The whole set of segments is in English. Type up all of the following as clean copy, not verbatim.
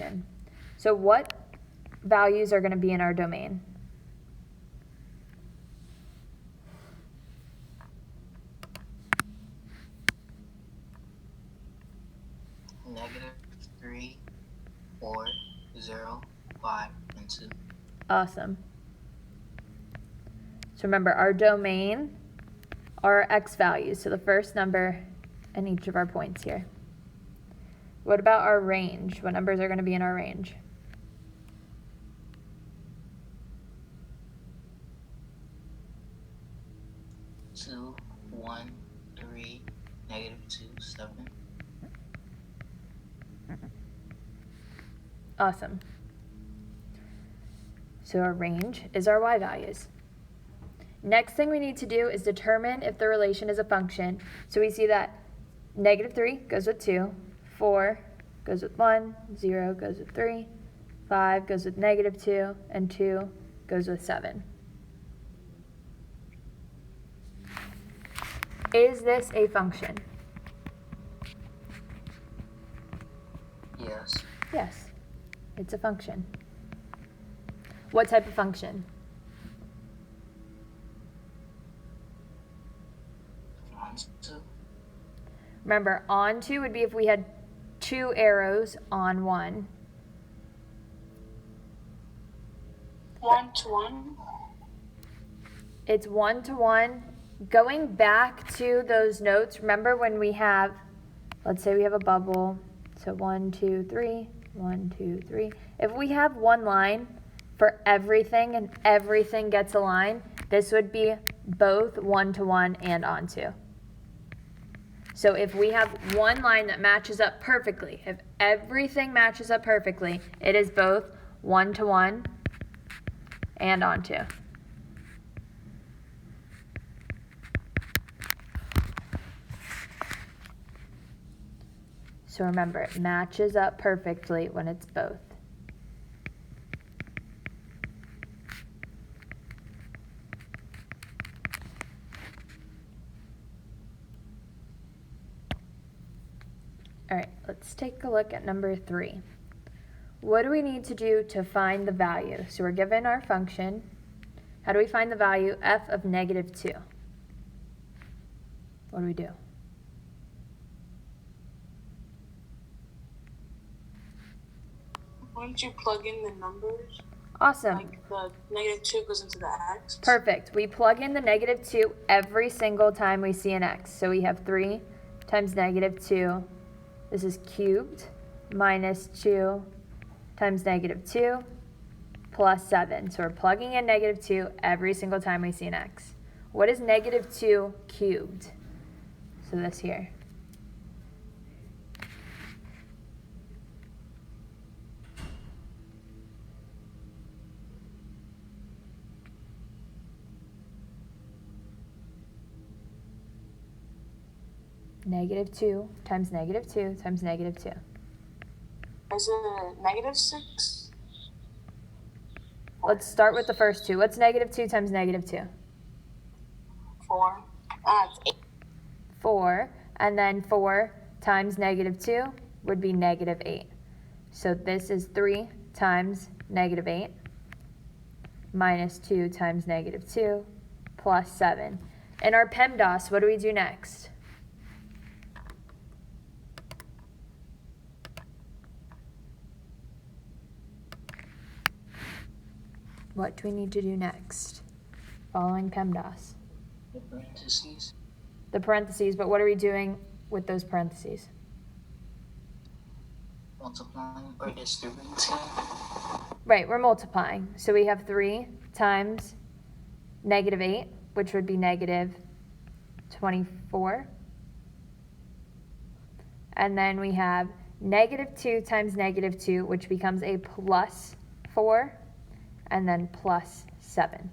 function. So what values are going to be in our domain? -3, 4, 0, 5, and 2. Awesome. So remember, our domain are our x values, so the first number in each of our points here. What about our range? What numbers are going to be in our range? Two, 1, 3, -2, 7. Awesome. So our range is our y values. Next thing we need to do is determine if the relation is a function. So we see that -3 goes with 2, 4 goes with 1, 0 goes with 3, 5 goes with -2, and 2 goes with 7. Is this a function? Yes. Yes, it's a function. What type of function? Onto. Remember, onto would be if we had 2 arrows on 1. 1-to-1. It's 1-to-1. Going back to those notes, remember when we have, let's say we have a bubble, so 1, 2, 3, 1, 2, 3. If we have one line for everything and everything gets a line, this would be both 1-to-1 and onto. So if we have one line that matches up perfectly, if everything matches up perfectly, it is both 1-to-1 and onto. So remember, it matches up perfectly when it's both. All right, let's take a look at number 3. What do we need to do to find the value? So we're given our function. How do we find the value f of -2? What do we do? Wouldn't you plug in the numbers? Awesome. Like the -2 goes into the x? Perfect. We plug in the -2 every single time we see an x. So we have 3 times -2. This is cubed minus 2 times -2 plus 7. So we're plugging in -2 every single time we see an x. What is -2 cubed? So this here. -2 times -2 times -2. Is it -6? Let's start with the first two. What's -2 times -2? 4. It's 8. 4. And then 4 times -2 would be -8. So this is 3 times -8 minus 2 times -2 plus 7. In our PEMDAS, what do we do next? What do we need to do next? Following PEMDAS. The parentheses. The parentheses, but what are we doing with those parentheses? Multiplying or distributing. Right, we're multiplying. So we have 3 times -8, which would be -24. And then we have -2 times -2, which becomes a plus 4, and then plus 7.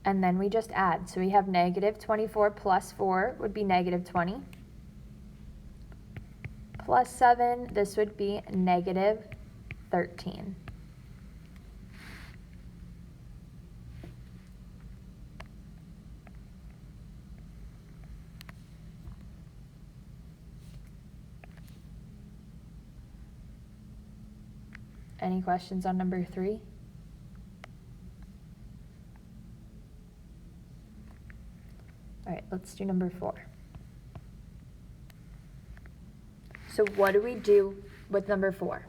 And then we just add. So we have -24 plus 4 would be -20. Plus 7, this would be -13. Any questions on number 3? All right, let's do number 4. So what do we do with number 4?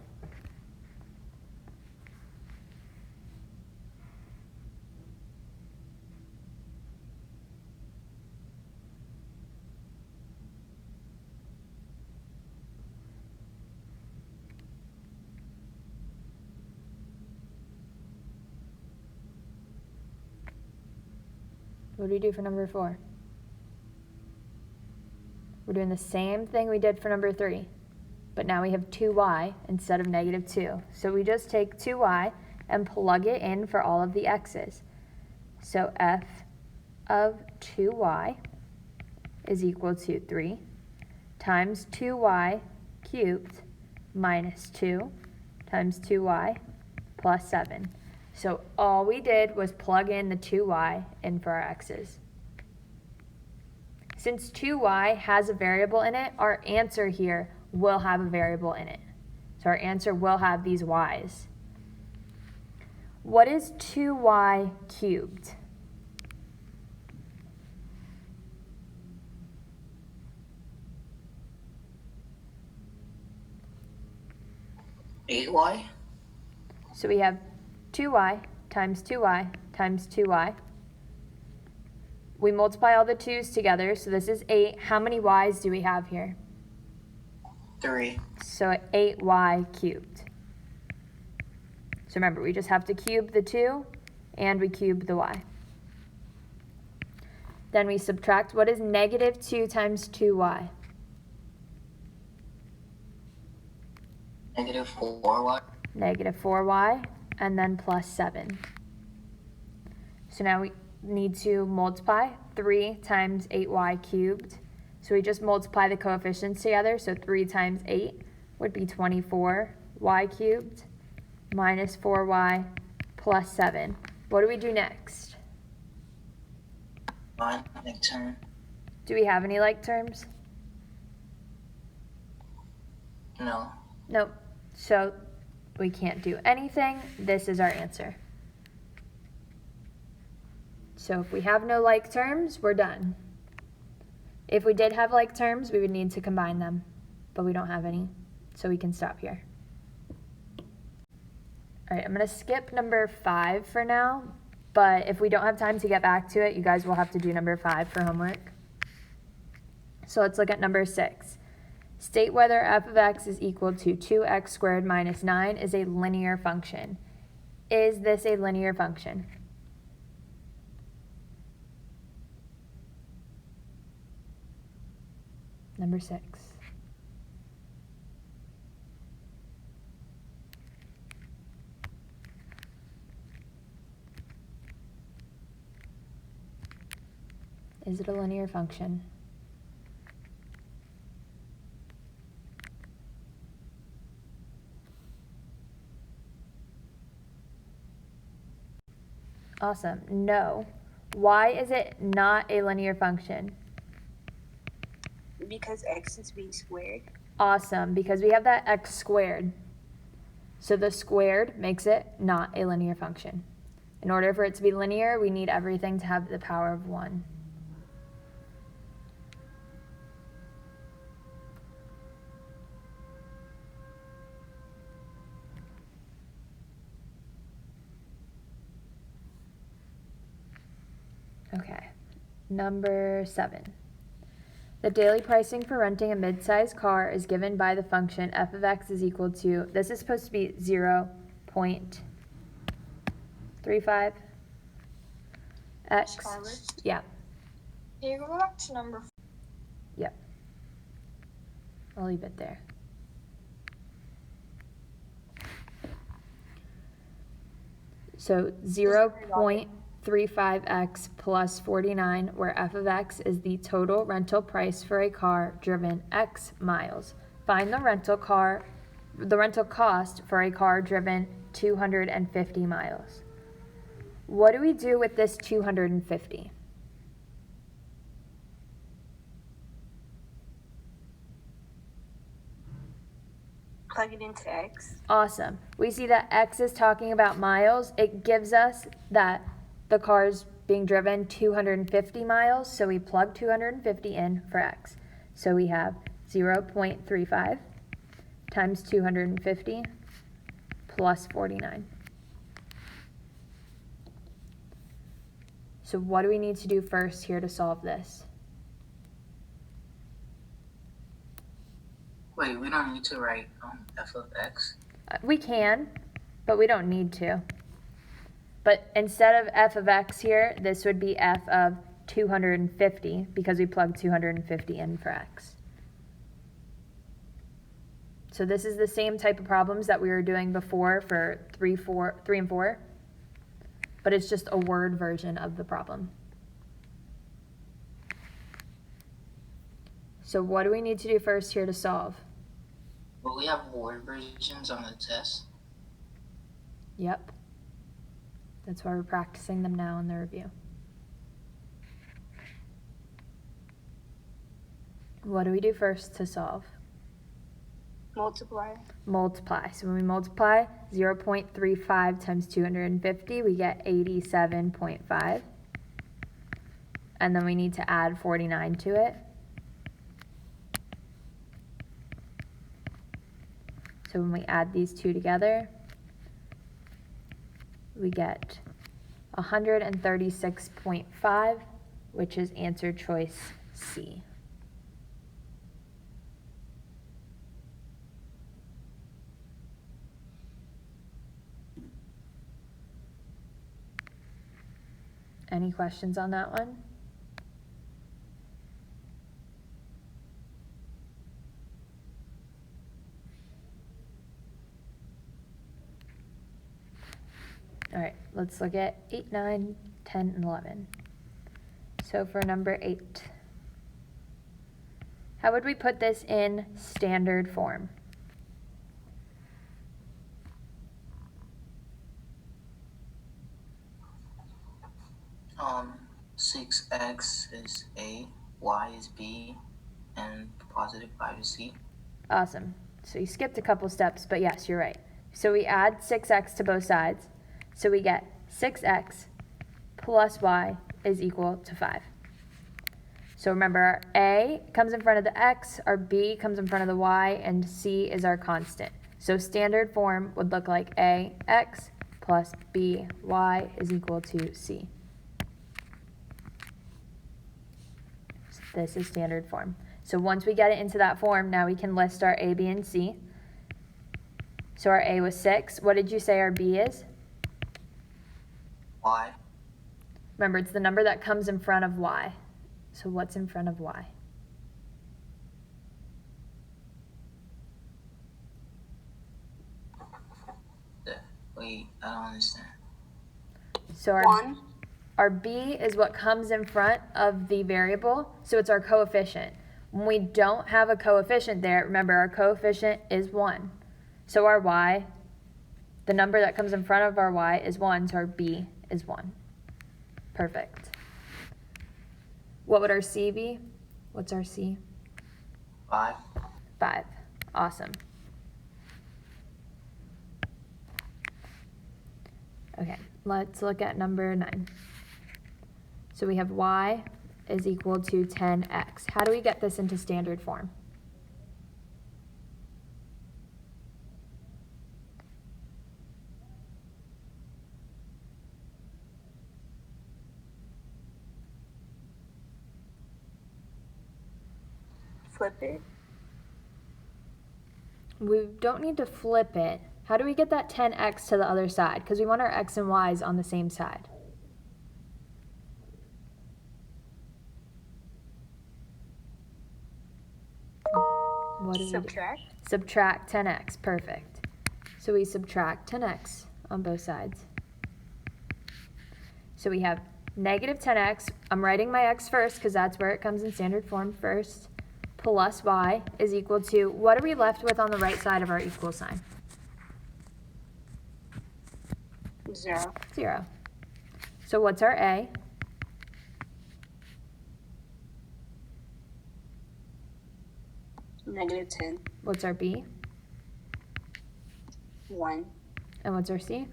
What do we do for number 4? We're doing the same thing we did for number 3, but now we have 2y instead of negative 2. So we just take 2y and plug it in for all of the x's. So f of 2y is equal to 3 times 2y cubed minus 2 times 2y plus 7. So all we did was plug in the 2y in for our x's. Since 2y has a variable in it, our answer here will have a variable in it. So our answer will have these y's. What is 2y cubed? Eight y. So we have 2y times 2y times 2y. We multiply all the 2's together, so this is 8. How many y's do we have here? 3. So 8y cubed. So remember, we just have to cube the 2, and we cube the y. Then we subtract. What is negative 2 times 2y? Negative 4y. Negative 4y, and then plus 7. So now we need to multiply 3 times 8y cubed. So we just multiply the coefficients together. So 3 times 8 would be 24y cubed minus 4y plus 7. What do we do next? Fine, like term. Do we have any like terms? No. Nope. So we can't do anything. This is our answer. So if we have no like terms, we're done. If we did have like terms, we would need to combine them, but we don't have any, so we can stop here. All right, I'm going to skip number 5 for now, but if we don't have time to get back to it, you guys will have to do number 5 for homework. So let's look at number 6. State whether f of x is equal to 2x squared minus 9 is a linear function. Is this a linear function? Number 6. Is it a linear function? Awesome. No. Why is it not a linear function? Because x is b squared. Awesome, because we have that x squared. So the squared makes it not a linear function. In order for it to be linear, we need everything to have the power of 1. Okay, number 7. The daily pricing for renting a mid-size car is given by the function f of x is equal to, this is supposed to be 0.35 x. Scarlett? Yeah, Can you go back to number 4? yep. I'll leave it there. So 0.35x plus 49, where f of x is the total rental price for a car driven x miles. Find the rental cost for a car driven 250 miles. What do we do with this 250? plug it into X. Awesome. We see that X is talking about miles. It gives us that the car's being driven 250 miles, so we plug 250 in for X. So we have 0.35 times 250 plus 49. So what do we need to do first here to solve this? Wait, we don't need to write f of x? We can, but we don't need to. But instead of f of x here, this would be f of 250 because we plugged 250 in for x. So this is the same type of problems that we were doing before for 3 and 4, but it's just a word version of the problem. So what do we need to do first here to solve? Will we have word versions on the test? Yep. That's why we're practicing them now in the review. What do we do first to solve? Multiply. Multiply. So when we multiply 0.35 times 250, we get 87.5. And then we need to add 49 to it. So when we add these two together, we get 136.5, which is answer choice C. Any questions on that one? All right, let's look at 8, 9, 10, and 11. So for number 8, how would we put this in standard form? Um, 6x is A, y is B, and positive 5 is C. Awesome. So you skipped a couple steps, but yes, you're right. So we add 6x to both sides. So we get 6x plus y is equal to 5. So remember, our a comes in front of the x, our b comes in front of the y, and c is our constant. So standard form would look like ax plus by is equal to c. So this is standard form. So once we get it into that form, now we can list our a, b, and c. So our a was 6. What did you say our b is? Y. Remember, it's the number that comes in front of y. So what's in front of y? Wait, I don't understand. So our b is what comes in front of the variable, so it's our coefficient. When we don't have a coefficient there, remember our coefficient is 1. So our y, the number that comes in front of our y is 1, so our b is 1. Perfect. What would our c be? What's our c? 5. 5. Awesome. Okay, let's look at number 9. So we have y is equal to 10x. How do we get this into standard form? Flip it. We don't need to flip it. How do we get that 10x to the other side? Because we want our x and y's on the same side. What do Subtract. we do? Subtract 10x. Perfect. So we subtract 10x on both sides. So we have negative 10x. I'm writing my x first because that's where it comes in standard form first. Plus y is equal to, what are we left with on the right side of our equal sign? 0. 0. So what's our a? Negative 10. What's our b? 1. And what's our C?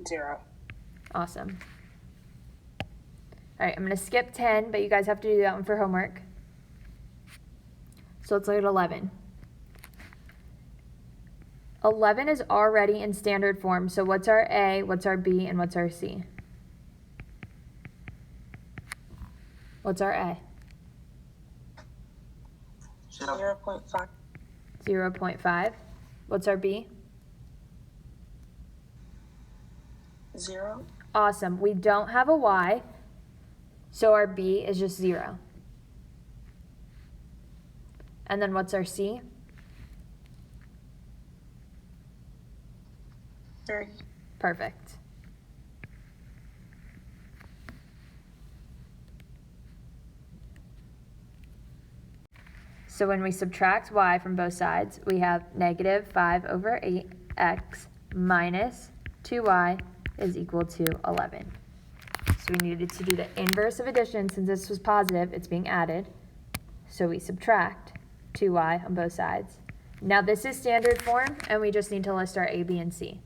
0. Awesome. All right, I'm going to skip 10, but you guys have to do that one for homework. So let's look at 11. 11 is already in standard form, so what's our A, what's our B, and what's our C? What's our A? 0.5. 0.5. What's our B? 0. Awesome. We don't have a Y, so our B is just 0. And then what's our C? 3. Perfect. So when we subtract y from both sides, we have negative 5 over 8x minus 2y is equal to 11. So we needed to do the inverse of addition. Since this was positive, it's being added. So we subtract 2y on both sides. Now this is standard form, and we just need to list our a, b, and c.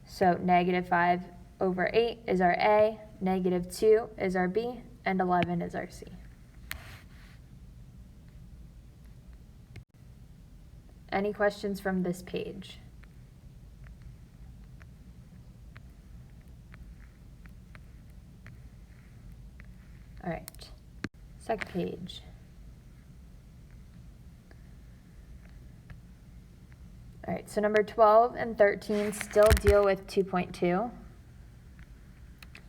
So negative 5 over 8 is our a, negative 2 is our b, and 11 is our c. Any questions from this page? All right, second page. All right, so number 12 and 13 still deal with 2.2.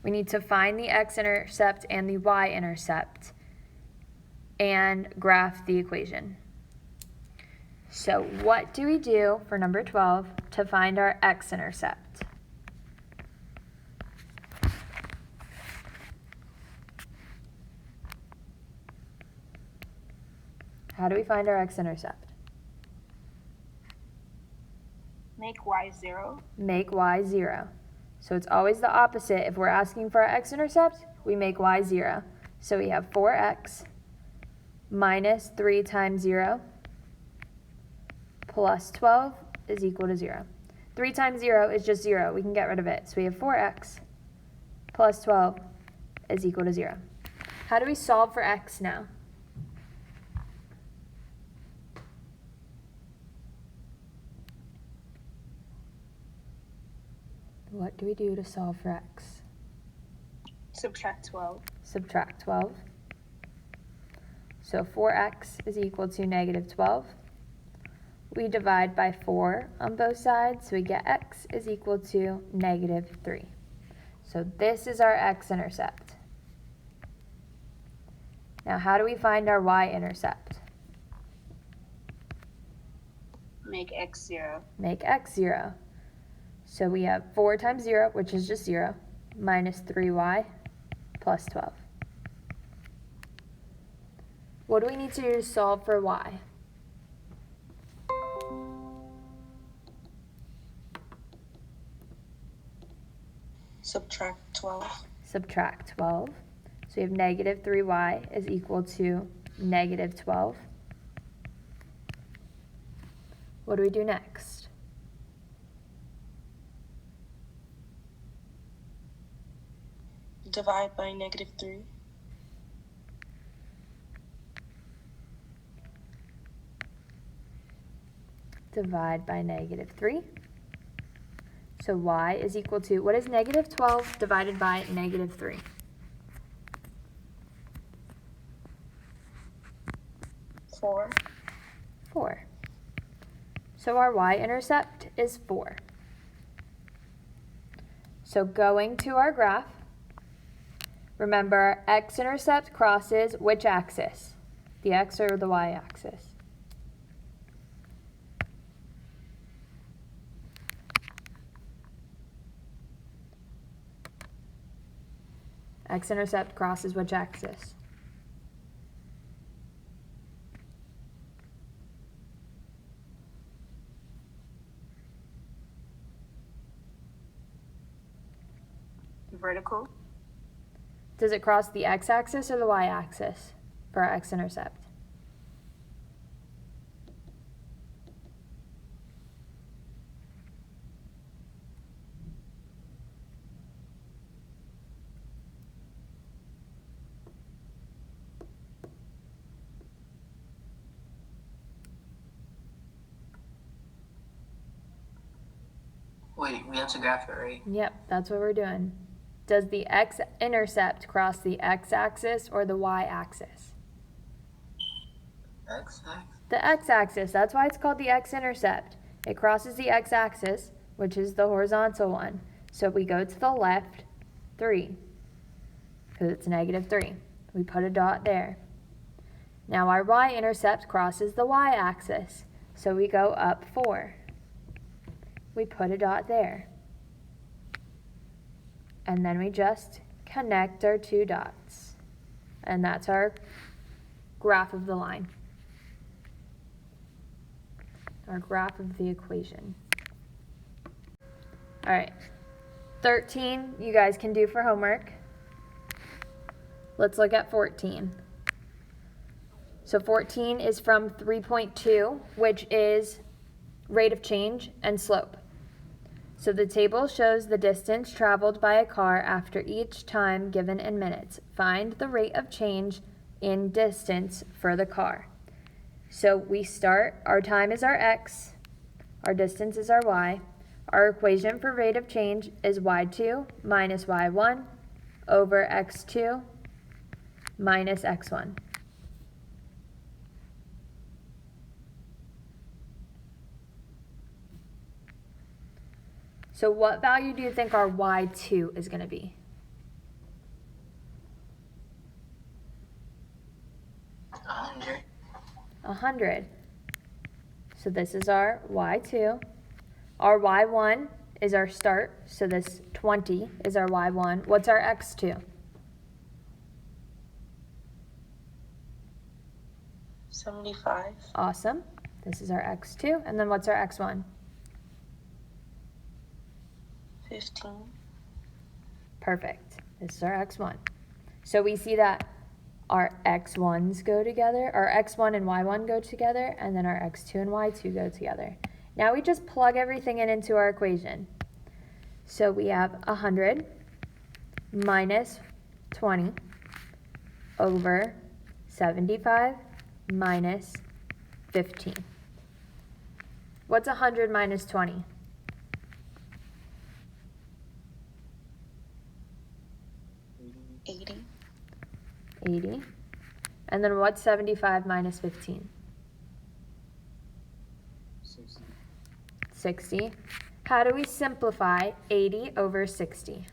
We need to find the x-intercept and the y-intercept and graph the equation. So what do we do for number 12 to find our x-intercept? How do we find our x-intercept? Make y 0. Make y 0. So it's always the opposite. If we're asking for our x-intercept, we make y 0. So we have 4x minus 3 times 0 plus 12 is equal to 0. 3 times 0 is just 0. We can get rid of it. So we have 4x plus 12 is equal to 0. How do we solve for x now? What do we do to solve for x? Subtract 12. Subtract 12. So 4x is equal to negative 12. We divide by 4 on both sides, so we get x is equal to negative 3. So this is our x-intercept. Now how do we find our y-intercept? Make x 0. Make x 0. So we have 4 times 0, which is just 0, minus 3y plus 12. What do we need to do to solve for y? Subtract 12. Subtract 12. So we have negative 3y is equal to negative 12. What do we do next? Divide by negative 3. Divide by negative 3. So y is equal to, what is negative 12 divided by negative 3? 4. 4. So our y-intercept is 4. So going to our graph, remember x-intercept crosses which axis? The x or the y-axis? X-intercept crosses which axis? Vertical. Does it cross the x-axis or the y-axis for our x-intercept? Wait, we have to graph it, right? Yep, that's what we're doing. Does the x-intercept cross the x-axis or the y-axis? X-axis? The x-axis, that's why it's called the x-intercept. It crosses the x-axis, which is the horizontal one. So we go to the left 3, because it's -3. We put a dot there. Now our y-intercept crosses the y-axis, so we go up 4. We put a dot there. And then we just connect our 2 dots. And that's our graph of the line. Our graph of the equation. All right, 13 you guys can do for homework. Let's look at 14. So 14 is from 3.2, which is rate of change and slope. So the table shows the distance traveled by a car after each time given in minutes. Find the rate of change in distance for the car. So we start, our time is our x, our distance is our y. Our equation for rate of change is y2 minus y1 over x2 minus x1. So what value do you think our y2 is going to be? 100. 100. So this is our y2. Our y1 is our start, so this 20 is our y1. What's our x2? 75. Awesome. This is our x2. And then what's our x1? 15. Perfect. This is our x1. So we see that our x1s go together, our x1 and y1 go together, and then our x2 and y2 go together. Now we just plug everything in into our equation. So we have 100 minus 20 over 75 minus 15. What's 100 minus 20? 80. 80. And then what's 75 minus 15? 60. How do we simplify 80 over 60?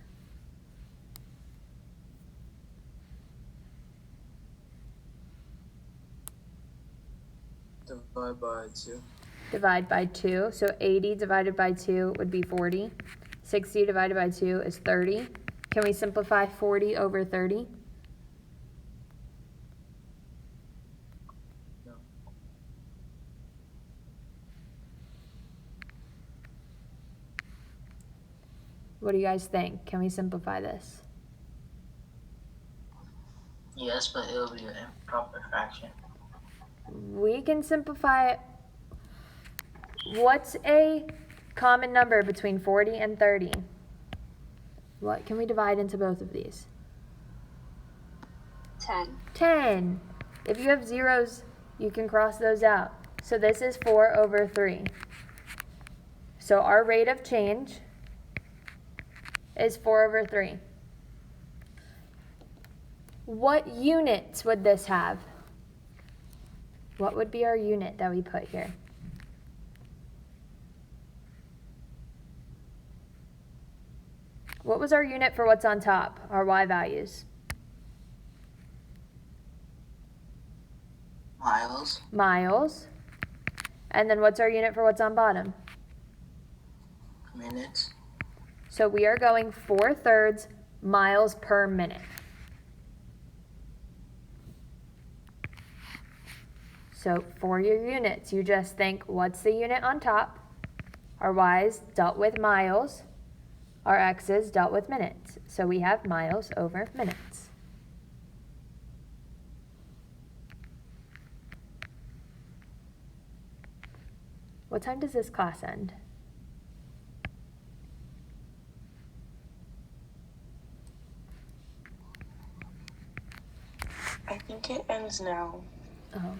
Divide by 2. Divide by 2. So 80 divided by 2 would be 40. 60 divided by 2 is 30. Can we simplify 40 over 30? No. What do you guys think? Can we simplify this? Yes, but it'll be an improper fraction. We can simplify it. What's a common number between 40 and 30? What can we divide into both of these? 10. 10. If you have zeros, you can cross those out. So this is 4 over 3. So our rate of change is 4 over 3. What units would this have? What would be our unit that we put here? What was our unit for what's on top, our y values? Miles. Miles. And then what's our unit for what's on bottom? Minutes. So we are going 4/3 miles per minute. So for your units, you just think, what's the unit on top? Our y's dealt with miles. Our x's dealt with minutes. So we have miles over minutes. What time does this class end? I think it ends now. Oh.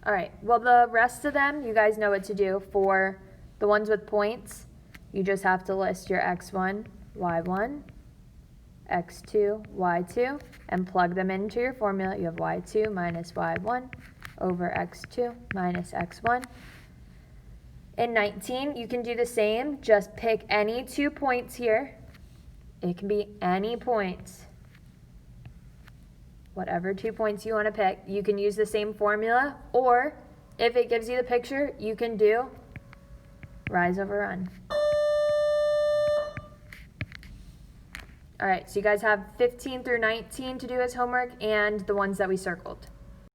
All right. Well, the rest of them, you guys know what to do. For the ones with points, you just have to list your x1, y1, x2, y2, and plug them into your formula. You have y2 minus y1 over x2 minus x1. In 19, you can do the same. Just pick any 2 points here. It can be any points. Whatever 2 points you want to pick. You can use the same formula, or if it gives you the picture, you can do rise over run. All right, so you guys have 15 through 19 to do as homework and the ones that we circled.